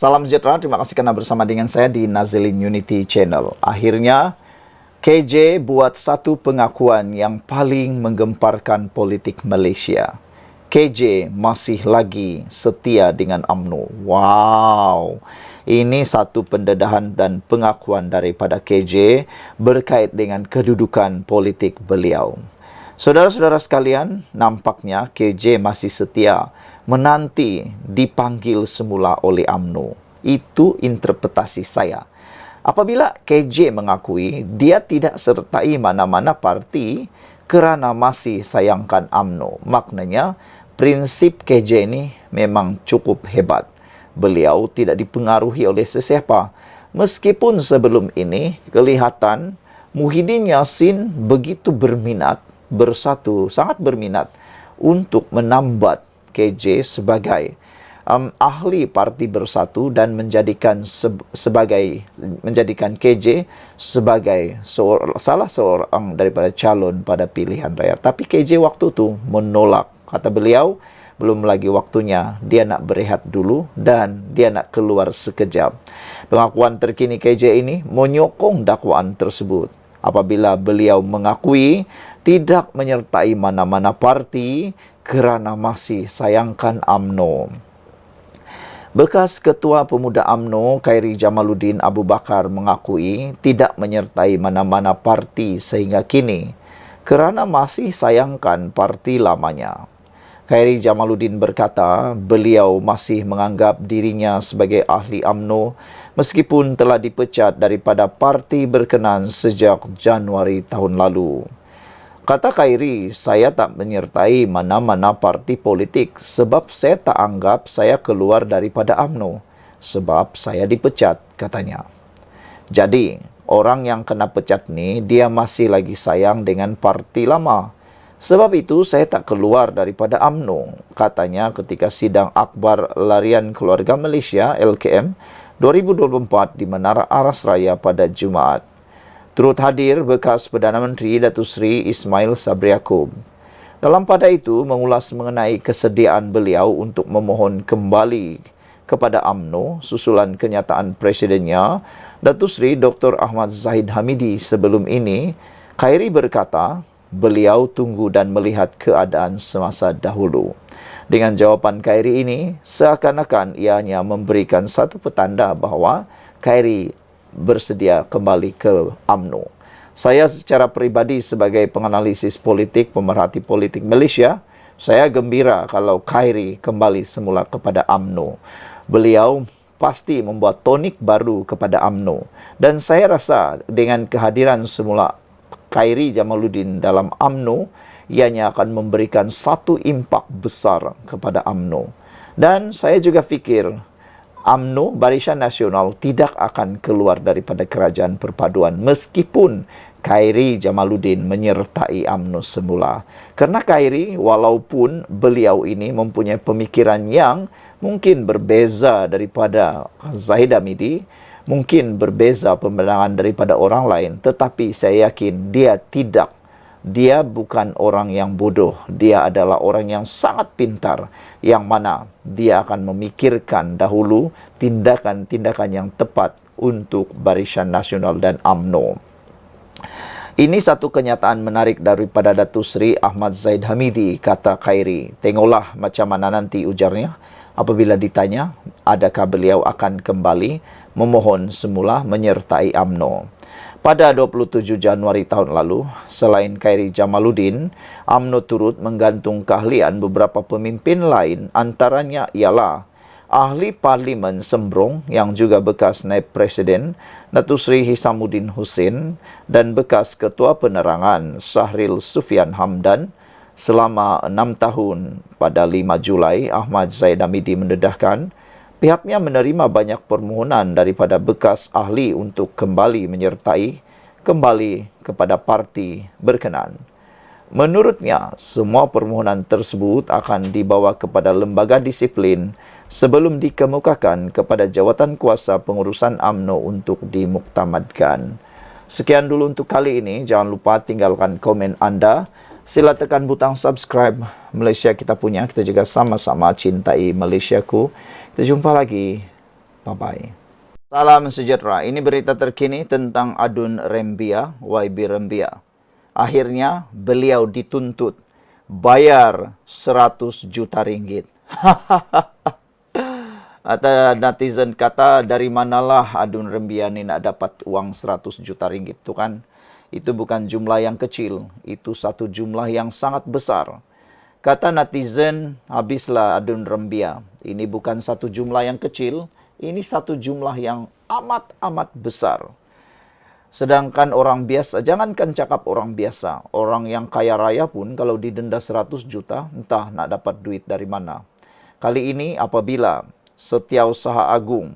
Salam sejahtera, terima kasih karena bersama dengan saya di Nazilin Unity Channel. Akhirnya, KJ buat satu pengakuan yang paling menggemparkan politik Malaysia. KJ masih lagi setia dengan UMNO. Wow! Ini satu pendedahan dan pengakuan daripada KJ berkait dengan kedudukan politik beliau. Saudara-saudara sekalian, nampaknya KJ masih setia menanti dipanggil semula oleh UMNO. Itu interpretasi saya. Apabila KJ mengakui dia tidak sertai mana-mana parti kerana masih sayangkan UMNO, maknanya prinsip KJ ini memang cukup hebat. Beliau tidak dipengaruhi oleh sesiapa. Meskipun sebelum ini kelihatan Muhyiddin Yassin begitu berminat, sangat berminat untuk menambat KJ sebagai ahli Parti Bersatu dan menjadikan KJ sebagai salah seorang daripada calon pada pilihan raya. Tapi KJ waktu itu menolak. Kata beliau, belum lagi waktunya, dia nak berehat dulu dan dia nak keluar sekejap. Pengakuan terkini KJ ini menyokong dakwaan tersebut. Apabila beliau mengakui tidak menyertai mana-mana parti kerana masih sayangkan UMNO. Bekas Ketua Pemuda UMNO, Khairi Jamaluddin Abu Bakar mengakui tidak menyertai mana-mana parti sehingga kini kerana masih sayangkan parti lamanya. Khairi Jamaluddin berkata beliau masih menganggap dirinya sebagai ahli UMNO meskipun telah dipecat daripada parti berkenan sejak Januari tahun lalu. Kata Khairi, saya tak menyertai mana-mana parti politik sebab saya tak anggap saya keluar daripada UMNO sebab saya dipecat, katanya. Jadi, orang yang kena pecat ni dia masih lagi sayang dengan parti lama. Sebab itu saya tak keluar daripada UMNO, katanya ketika sidang Akhbar Larian Keluarga Malaysia LKM 2024 di Menara Aras Raya pada Jumaat. Turut hadir bekas Perdana Menteri Datuk Seri Ismail Sabri Yaakob. Dalam pada itu mengulas mengenai kesediaan beliau untuk memohon kembali kepada UMNO susulan kenyataan presidennya Datuk Seri Dr. Ahmad Zahid Hamidi sebelum ini. Khairi berkata beliau tunggu dan melihat keadaan semasa dahulu. Dengan jawapan Khairi ini, seakan-akan ianya memberikan satu petanda bahawa Khairi bersedia kembali ke UMNO. Saya secara peribadi sebagai penganalisis politik, pemerhati politik Malaysia, saya gembira kalau Khairi kembali semula kepada UMNO. Beliau pasti membuat tonik baru kepada UMNO. Dan saya rasa dengan kehadiran semula Khairi Jamaluddin dalam UMNO, ianya akan memberikan satu impak besar kepada UMNO. Dan saya juga fikir UMNO, Barisan Nasional, tidak akan keluar daripada kerajaan perpaduan meskipun Khairi Jamaluddin menyertai UMNO semula. Kerana Khairi, walaupun beliau ini mempunyai pemikiran yang mungkin berbeza daripada Zahid Hamidi, mungkin berbeza pandangan daripada orang lain, tetapi saya yakin dia bukan orang yang bodoh. Dia adalah orang yang sangat pintar, yang mana dia akan memikirkan dahulu tindakan-tindakan yang tepat untuk Barisan Nasional dan UMNO. Ini satu kenyataan menarik daripada Datuk Seri Ahmad Zahid Hamidi, kata Khairi. Tengoklah macam mana nanti, ujarnya, apabila ditanya adakah beliau akan kembali memohon semula menyertai UMNO. Pada 27 Januari tahun lalu, selain Khairi Jamaluddin, UMNO turut menggantung keahlian beberapa pemimpin lain, antaranya ialah Ahli Parlimen Sembrong yang juga bekas Naib Presiden Datuk Seri Hisamuddin Hussein dan bekas Ketua Penerangan Sahril Sufian Hamdan selama 6 tahun. Pada 5 Julai, Ahmad Zahid Hamidi mendedahkan pihaknya menerima banyak permohonan daripada bekas ahli untuk kembali menyertai kepada parti berkenan. Menurutnya, semua permohonan tersebut akan dibawa kepada lembaga disiplin sebelum dikemukakan kepada jawatan kuasa pengurusan UMNO untuk dimuktamadkan. Sekian dulu untuk kali ini. Jangan lupa tinggalkan komen anda. Sila tekan butang subscribe. Malaysia kita punya. Kita juga sama-sama cintai Malaysiaku. Kita jumpa lagi. Bye-bye. Salam sejahtera. Ini berita terkini tentang Adun Rembia, YB Rembia. Akhirnya beliau dituntut bayar 100 juta ringgit. Ada netizen kata, dari manalah Adun Rembia ni nak dapat uang 100 juta ringgit tu kan? Itu bukan jumlah yang kecil, itu satu jumlah yang sangat besar. Kata netizen, habislah Adun Rembia. Ini bukan satu jumlah yang kecil, ini satu jumlah yang amat-amat besar. Sedangkan orang biasa, jangankan cakap orang biasa, orang yang kaya raya pun kalau didenda 100 juta, entah nak dapat duit dari mana. Kali ini apabila Setiausaha Agung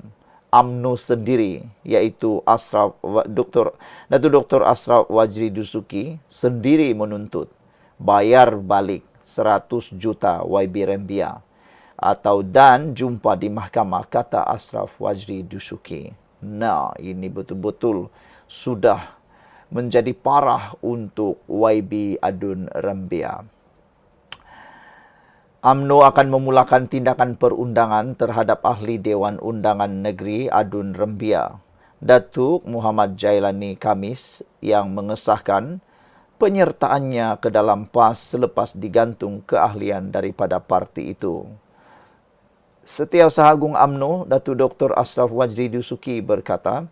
UMNO sendiri, yaitu Datuk Dr. Ashraf Wajri Dusuki sendiri menuntut bayar balik 100 juta YB Rembia dan jumpa di mahkamah, kata Ashraf Wajri Dusuki. Nah, ini betul-betul sudah menjadi parah untuk YB Adun Rembia. UMNO akan memulakan tindakan perundangan terhadap ahli Dewan Undangan Negeri Adun Rembia, Datuk Muhammad Jailani Khamis, yang mengesahkan penyertaannya ke dalam PAS selepas digantung keahlian daripada parti itu. Setiausaha Agung UMNO, Datuk Dr. Ashraf Wajri Dusuki berkata,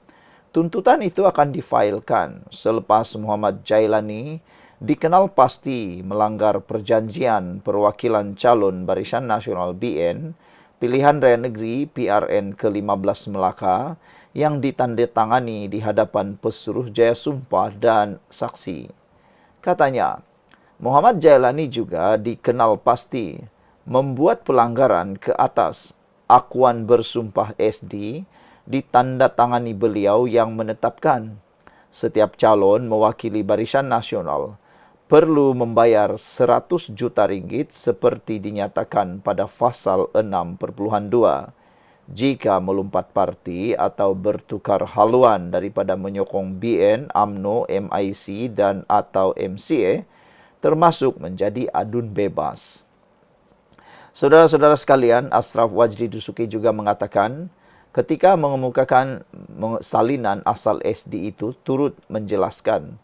tuntutan itu akan difailkan selepas Muhammad Jailani dikenal pasti melanggar perjanjian perwakilan calon Barisan Nasional BN Pilihan Raya Negeri PRN ke-15 Melaka yang ditandatangani di hadapan pesuruh jaya sumpah dan saksi. Katanya, Muhammad Jailani juga dikenal pasti membuat pelanggaran ke atas akuan bersumpah SD ditandatangani beliau yang menetapkan setiap calon mewakili Barisan Nasional perlu membayar 100 juta ringgit seperti dinyatakan pada Fasal 6.2 jika melompat parti atau bertukar haluan daripada menyokong BN, UMNO, MIC dan atau MCA termasuk menjadi adun bebas. Saudara-saudara sekalian, Ashraf Wajri Dusuki juga mengatakan ketika mengemukakan salinan asal SD itu turut menjelaskan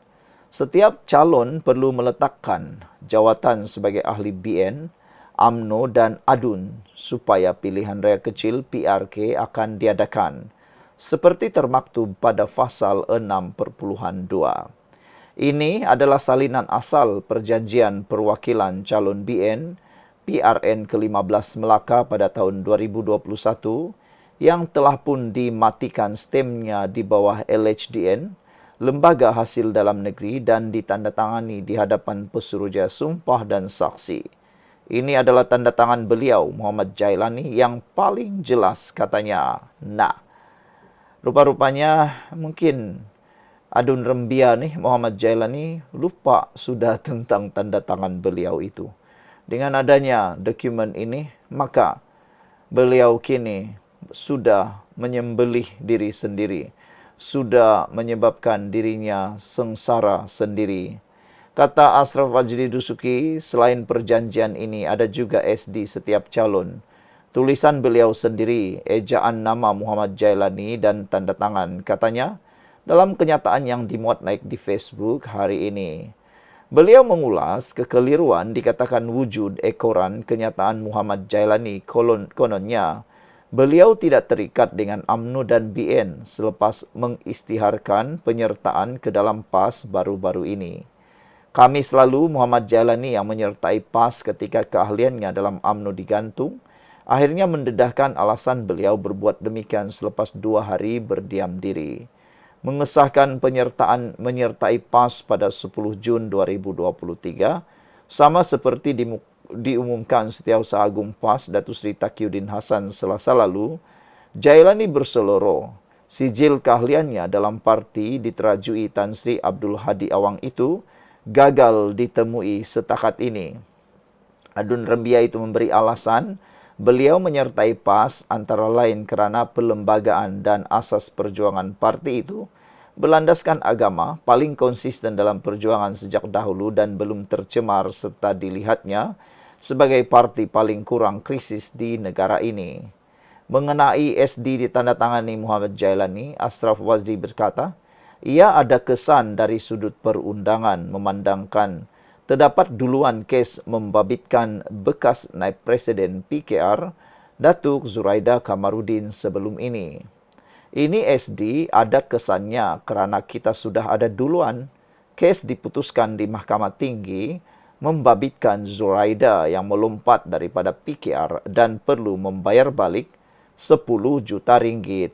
setiap calon perlu meletakkan jawatan sebagai ahli BN, UMNO dan ADUN supaya pilihan raya kecil PRK akan diadakan seperti termaktub pada Fasal 6.2. Ini adalah salinan asal perjanjian perwakilan calon BN PRN ke-15 Melaka pada tahun 2021 yang telah pun dimatikan stemnya di bawah LHDN, Lembaga Hasil Dalam Negeri, dan ditandatangani di hadapan pesuruhjaya sumpah dan saksi. Ini adalah tanda tangan beliau, Muhammad Jailani, yang paling jelas katanya. Nah, rupa-rupanya mungkin Adun Rembia nih, Muhammad Jailani, lupa sudah tentang tanda tangan beliau itu. Dengan adanya dokumen ini, maka beliau kini sudah menyembelih diri sendiri, sudah menyebabkan dirinya sengsara sendiri. Kata Ashraf Wajri Dusuki, selain perjanjian ini ada juga SD setiap calon. Tulisan beliau sendiri, ejaan nama Muhammad Jailani dan tanda tangan, katanya, dalam kenyataan yang dimuat naik di Facebook hari ini. Beliau mengulas kekeliruan dikatakan wujud ekoran kenyataan Muhammad Jailani kononnya. Beliau tidak terikat dengan UMNO dan BN selepas mengisytiharkan penyertaan ke dalam PAS baru-baru ini. Kami selalu Muhammad Jailani yang menyertai PAS ketika keahliannya dalam UMNO digantung, akhirnya mendedahkan alasan beliau berbuat demikian selepas 2 hari berdiam diri. Mengesahkan penyertaan menyertai PAS pada 10 Jun 2023, sama seperti diumumkan Setiausaha Agung PAS Datuk Seri Taqiyuddin Hasan Selasa lalu, Jailani berseloroh. Sijil keahliannya dalam parti diterajui Tan Sri Abdul Hadi Awang itu gagal ditemui setakat ini. Adun Rembia itu memberi alasan beliau menyertai PAS antara lain kerana perlembagaan dan asas perjuangan parti itu berlandaskan agama, paling konsisten dalam perjuangan sejak dahulu dan belum tercemar serta dilihatnya sebagai parti paling kurang krisis di negara ini. Mengenai SD ditandatangani Muhammad Jailani, Ashraf Wazdi berkata, ia ada kesan dari sudut perundangan memandangkan terdapat duluan kes membabitkan bekas naib presiden PKR, Datuk Zuraida Kamarudin sebelum ini. Ini SD ada kesannya kerana kita sudah ada duluan kes diputuskan di Mahkamah Tinggi membabitkan Zuraida yang melompat daripada PKR dan perlu membayar balik 10 juta ringgit.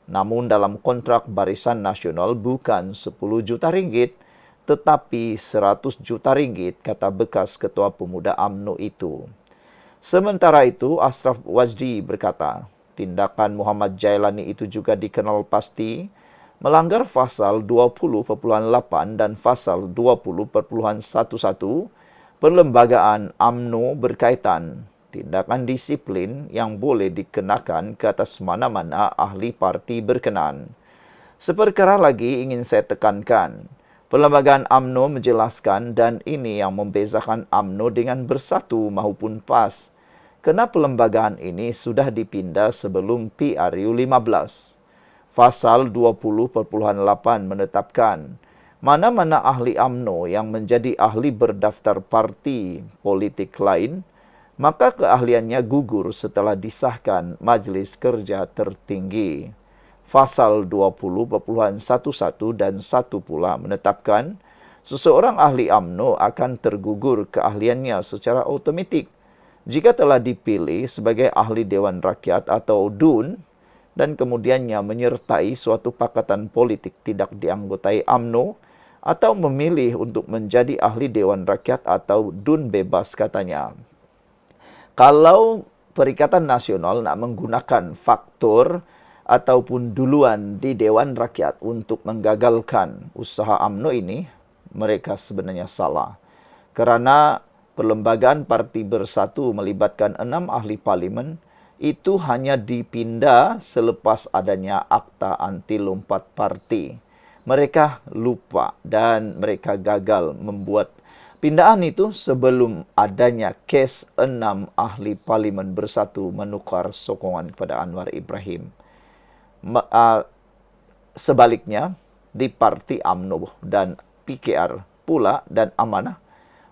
Namun dalam kontrak Barisan Nasional bukan 10 juta ringgit, tetapi 100 juta ringgit, kata bekas Ketua Pemuda UMNO itu. Sementara itu, Ashraf Wazdi berkata, tindakan Muhammad Jailani itu juga dikenal pasti melanggar pasal 20.8 dan pasal 20.11 Perlembagaan UMNO berkaitan tindakan disiplin yang boleh dikenakan ke atas mana-mana ahli parti berkenaan. Seperkara lagi ingin saya tekankan, Perlembagaan UMNO menjelaskan dan ini yang membezakan UMNO dengan Bersatu maupun PAS. Kerana perlembagaan ini sudah dipindah sebelum PRU 15. Pasal 20.8 menetapkan mana-mana ahli UMNO yang menjadi ahli berdaftar parti politik lain, maka keahliannya gugur setelah disahkan Majlis Kerja Tertinggi. Pasal 20.11 dan 1 pula menetapkan seseorang ahli UMNO akan tergugur keahliannya secara automatik jika telah dipilih sebagai ahli Dewan Rakyat atau DUN dan kemudiannya menyertai suatu pakatan politik tidak dianggotai UMNO atau memilih untuk menjadi ahli Dewan Rakyat atau DUN bebas, katanya. Kalau Perikatan Nasional nak menggunakan faktor ataupun duluan di Dewan Rakyat untuk menggagalkan usaha UMNO ini, mereka sebenarnya salah. Kerana Perlembagaan Parti Bersatu melibatkan 6 ahli parlimen, itu hanya dipindah selepas adanya Akta Anti Lompat Parti. Mereka lupa dan mereka gagal membuat pindahan itu sebelum adanya kes 6 ahli parlimen Bersatu menukar sokongan kepada Anwar Ibrahim. Sebaliknya, di Parti UMNO dan PKR pula dan Amanah,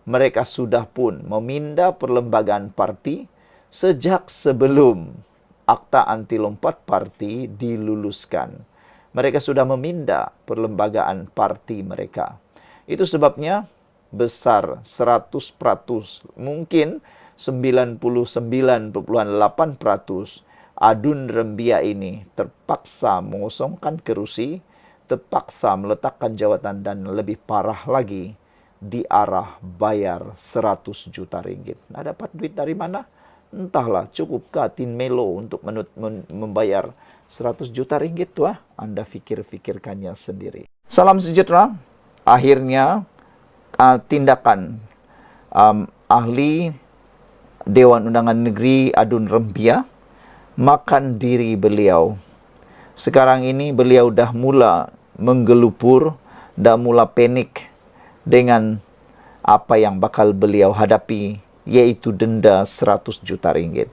mereka sudah pun memindah perlembagaan parti sejak sebelum Akta Anti Lompat Parti diluluskan. Mereka sudah memindah perlembagaan parti mereka. Itu sebabnya besar 100%, mungkin 99.8% adun rembia ini terpaksa mengosongkan kerusi, terpaksa meletakkan jawatan dan lebih parah lagi di arah bayar 100 juta ringgit. Nah, dapat duit dari mana? Entahlah, cukupkah Tin Melo untuk membayar 100 juta ringgit tuh? Anda fikir-fikirkannya sendiri. Salam sejahtera. Akhirnya tindakan ahli Dewan Undangan Negeri Adun Rembia makan diri beliau. Sekarang ini beliau dah mula menggelupur, dah mula panik dengan apa yang bakal beliau hadapi, yaitu denda 100 juta ringgit.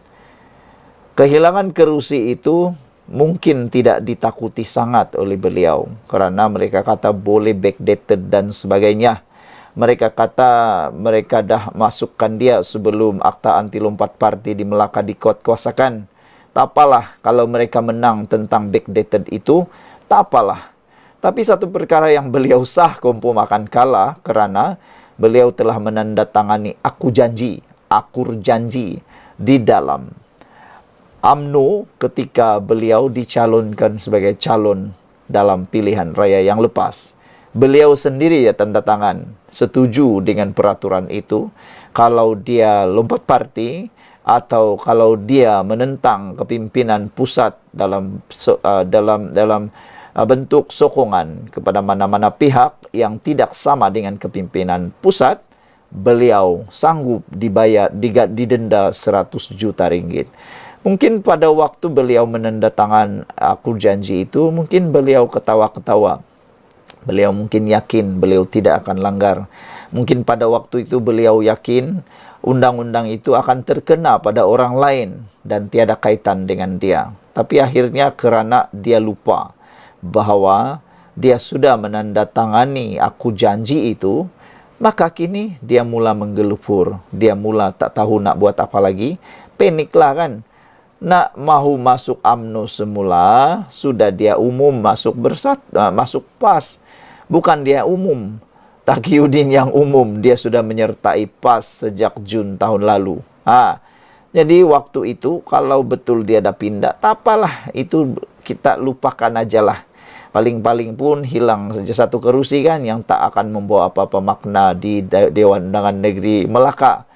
Kehilangan kerusi itu mungkin tidak ditakuti sangat oleh beliau kerana mereka kata boleh backdated dan sebagainya. Mereka kata mereka dah masukkan dia sebelum Akta Anti Lompat Parti di Melaka dikuatkuasakan. Tak apalah kalau mereka menang tentang backdated itu, tak apalah. Tapi satu perkara yang beliau sah kompo makan kalah kerana beliau telah menandatangani akur janji di dalam UMNO ketika beliau dicalonkan sebagai calon dalam pilihan raya yang lepas. Beliau sendiri ya tanda tangan setuju dengan peraturan itu. Kalau dia lompat parti atau kalau dia menentang kepimpinan pusat dalam bentuk sokongan kepada mana-mana pihak yang tidak sama dengan kepimpinan pusat, beliau sanggup didenda 100 juta ringgit. Mungkin pada waktu beliau menandatangan akur janji itu, mungkin beliau ketawa-ketawa. Beliau mungkin yakin beliau tidak akan langgar. Mungkin pada waktu itu beliau yakin undang-undang itu akan terkena pada orang lain dan tiada kaitan dengan dia. Tapi akhirnya kerana dia lupa bahawa dia sudah menandatangani aku janji itu, maka kini dia mula menggelupur. Dia mula tak tahu nak buat apa lagi. Paniklah kan. Nak mahu masuk UMNO semula, sudah dia umum masuk PAS. Bukan dia umum. Taqiyuddin yang umum, dia sudah menyertai PAS sejak Jun tahun lalu. Jadi waktu itu, kalau betul dia dah pindah, tak apalah, itu kita lupakan ajalah. Paling-paling pun hilang saja satu kerusi kan, yang tak akan membawa apa-apa makna di Dewan Undangan Negeri Melaka.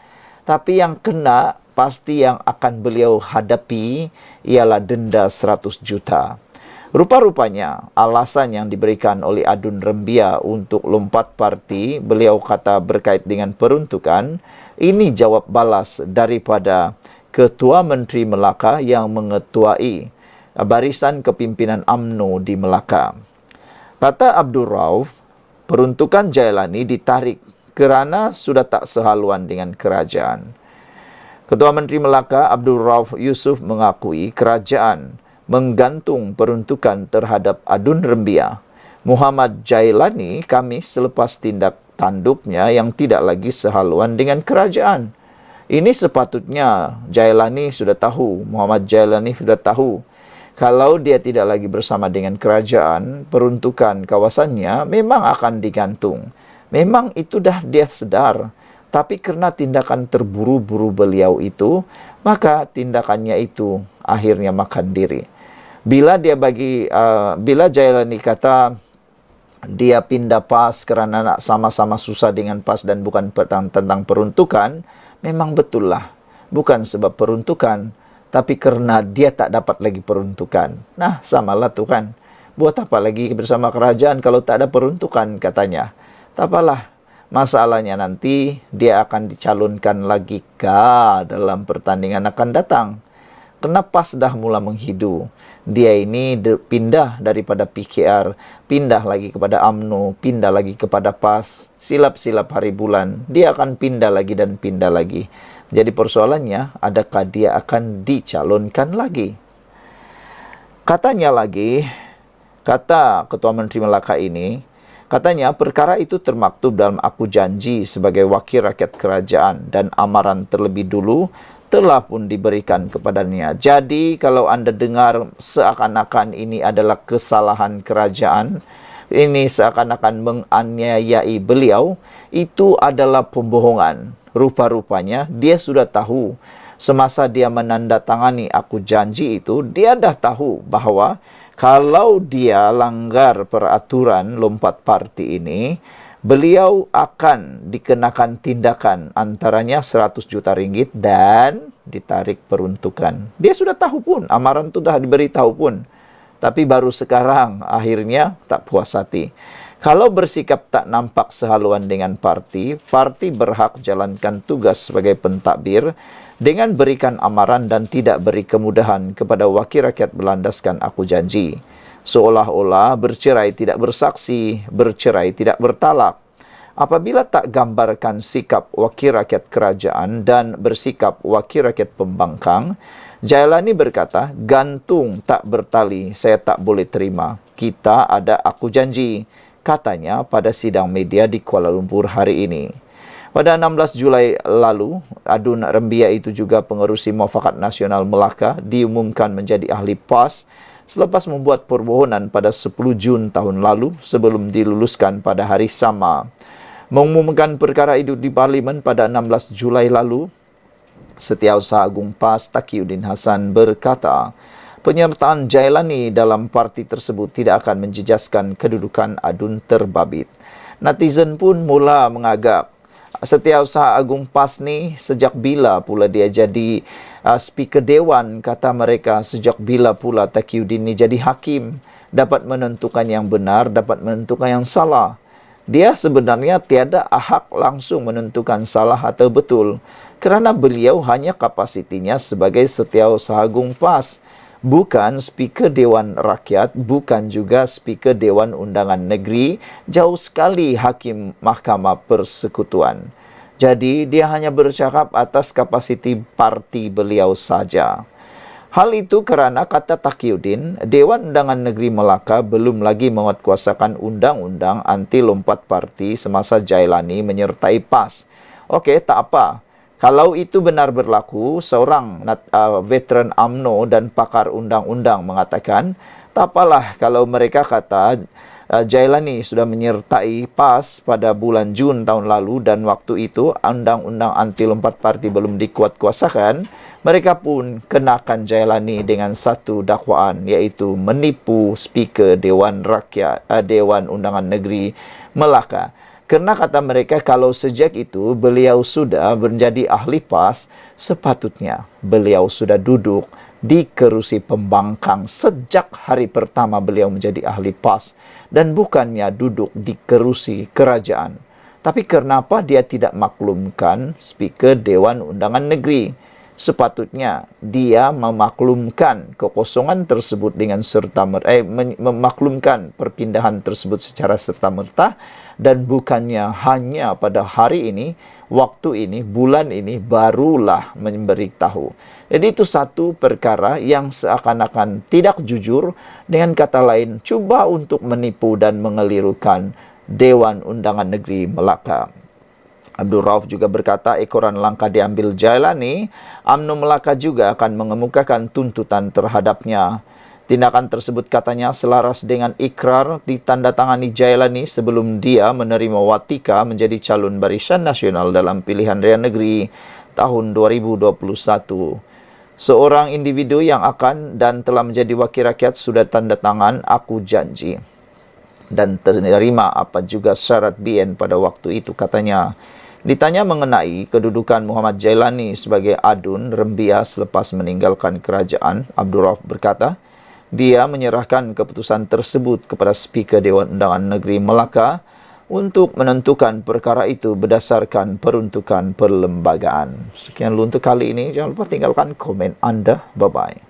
Tapi yang kena, pasti yang akan beliau hadapi ialah denda 100 juta. Rupa-rupanya alasan yang diberikan oleh Adun Rembia untuk lompat parti, beliau kata berkait dengan peruntukan, ini jawab balas daripada Ketua Menteri Melaka yang mengetuai barisan kepimpinan UMNO di Melaka. Kata Abdul Rauf, peruntukan Jailani ditarik kerana sudah tak sehaluan dengan kerajaan. Ketua Menteri Melaka Abdul Rauf Yusuf mengakui kerajaan menggantung peruntukan terhadap Adun Rembia. Muhammad Jailani Khamis selepas tindak tanduknya yang tidak lagi sehaluan dengan kerajaan. Ini sepatutnya Jailani sudah tahu, Muhammad Jailani sudah tahu. Kalau dia tidak lagi bersama dengan kerajaan, peruntukan kawasannya memang akan digantung. Memang itu dah dia sedar. Tapi kerana tindakan terburu-buru beliau itu, maka tindakannya itu akhirnya makan diri. Bila Jailani kata dia pindah PAS kerana nak sama-sama susah dengan PAS dan bukan tentang peruntukan, memang betul lah. Bukan sebab peruntukan, tapi kerana dia tak dapat lagi peruntukan. Nah, samalah tu kan. Buat apa lagi bersama kerajaan kalau tak ada peruntukan, katanya. Tak apalah. Masalahnya nanti dia akan dicalonkan lagi kah dalam pertandingan akan datang. Kenapa dah mula menghidu? Dia ini pindah daripada PKR, pindah lagi kepada UMNO, pindah lagi kepada PAS. Silap-silap hari bulan, dia akan pindah lagi dan pindah lagi. Jadi persoalannya, adakah dia akan dicalonkan lagi? Katanya lagi, kata Ketua Menteri Melaka ini, katanya perkara itu termaktub dalam aku janji sebagai wakil rakyat kerajaan dan amaran terlebih dulu telah pun diberikan kepadanya. Jadi kalau anda dengar seakan-akan ini adalah kesalahan kerajaan, ini seakan-akan menganiayai beliau, itu adalah pembohongan. Rupa-rupanya dia sudah tahu semasa dia menandatangani aku janji itu, dia dah tahu bahawa kalau dia langgar peraturan lompat parti ini, beliau akan dikenakan tindakan antaranya 100 juta ringgit dan ditarik peruntukan. Dia sudah tahu pun, amaran itu dah diberitahu pun. Tapi baru sekarang akhirnya tak puas hati. Kalau bersikap tak nampak sehaluan dengan parti, parti berhak jalankan tugas sebagai pentadbir dengan berikan amaran dan tidak beri kemudahan kepada wakil rakyat berlandaskan aku janji. Seolah-olah bercerai tidak bersaksi, bercerai tidak bertalak. Apabila tak gambarkan sikap wakil rakyat kerajaan dan bersikap wakil rakyat pembangkang, Jailani berkata, gantung tak bertali, saya tak boleh terima. Kita ada aku janji, katanya pada sidang media di Kuala Lumpur hari ini. Pada 16 Julai lalu, Adun Rembia itu juga pengerusi Muafakat Nasional Melaka diumumkan menjadi ahli PAS selepas membuat permohonan pada 10 Jun tahun lalu sebelum diluluskan pada hari sama. Mengumumkan perkara itu di Parlimen pada 16 Julai lalu, Setiausaha Agung PAS Taqiyuddin Hasan berkata, penyertaan Jailani dalam parti tersebut tidak akan menjejaskan kedudukan Adun terbabit. Netizen pun mula mengagap. Setiausaha Agung PAS ni sejak bila pula dia jadi speaker dewan, kata mereka. Sejak bila pula Taqiyuddin ni jadi hakim, dapat menentukan yang benar, dapat menentukan yang salah. Dia sebenarnya tiada hak langsung menentukan salah atau betul, kerana beliau hanya kapasitinya sebagai Setiausaha Agung PAS, bukan speaker Dewan Rakyat, bukan juga speaker Dewan Undangan Negeri, jauh sekali hakim Mahkamah Persekutuan. Jadi, dia hanya bercakap atas kapasiti parti beliau saja. Hal itu kerana, kata Taqiyuddin, Dewan Undangan Negeri Melaka belum lagi menguatkuasakan undang-undang anti lompat parti semasa Jailani menyertai PAS. Okey, tak apa. Kalau itu benar berlaku, seorang veteran UMNO dan pakar undang-undang mengatakan, tak apalah kalau mereka kata Jailani sudah menyertai PAS pada bulan Jun tahun lalu dan waktu itu undang-undang anti lompat parti belum dikuatkuasakan, mereka pun kenakan Jailani dengan satu dakwaan, iaitu menipu Speaker Dewan Undangan Negeri Melaka. Kerana kata mereka, kalau sejak itu beliau sudah menjadi ahli PAS, sepatutnya beliau sudah duduk di kerusi pembangkang sejak hari pertama beliau menjadi ahli PAS dan bukannya duduk di kerusi kerajaan. Tapi kenapa dia tidak maklumkan Speaker Dewan Undangan Negeri? Sepatutnya dia memaklumkan kekosongan tersebut dengan memaklumkan perpindahan tersebut secara serta-merta dan bukannya hanya pada hari ini, waktu ini, bulan ini barulah memberitahu. Jadi itu satu perkara yang seakan-akan tidak jujur, dengan kata lain cuba untuk menipu dan mengelirukan Dewan Undangan Negeri Melaka. Abdul Rauf juga berkata, ekoran langkah diambil Jailani, UMNO Melaka juga akan mengemukakan tuntutan terhadapnya. Tindakan tersebut katanya selaras dengan ikrar ditandatangani Jailani sebelum dia menerima watika menjadi calon Barisan Nasional dalam pilihan raya negeri tahun 2021. Seorang individu yang akan dan telah menjadi wakil rakyat sudah tanda tangan aku janji dan terima apa juga syarat BN pada waktu itu, katanya. Ditanya mengenai kedudukan Muhammad Jailani sebagai adun Rembia selepas meninggalkan kerajaan, Abdul Rauf berkata, dia menyerahkan keputusan tersebut kepada Speaker Dewan Undangan Negeri Melaka untuk menentukan perkara itu berdasarkan peruntukan perlembagaan. Sekian dulu untuk kali ini. Jangan lupa tinggalkan komen anda. Bye-bye.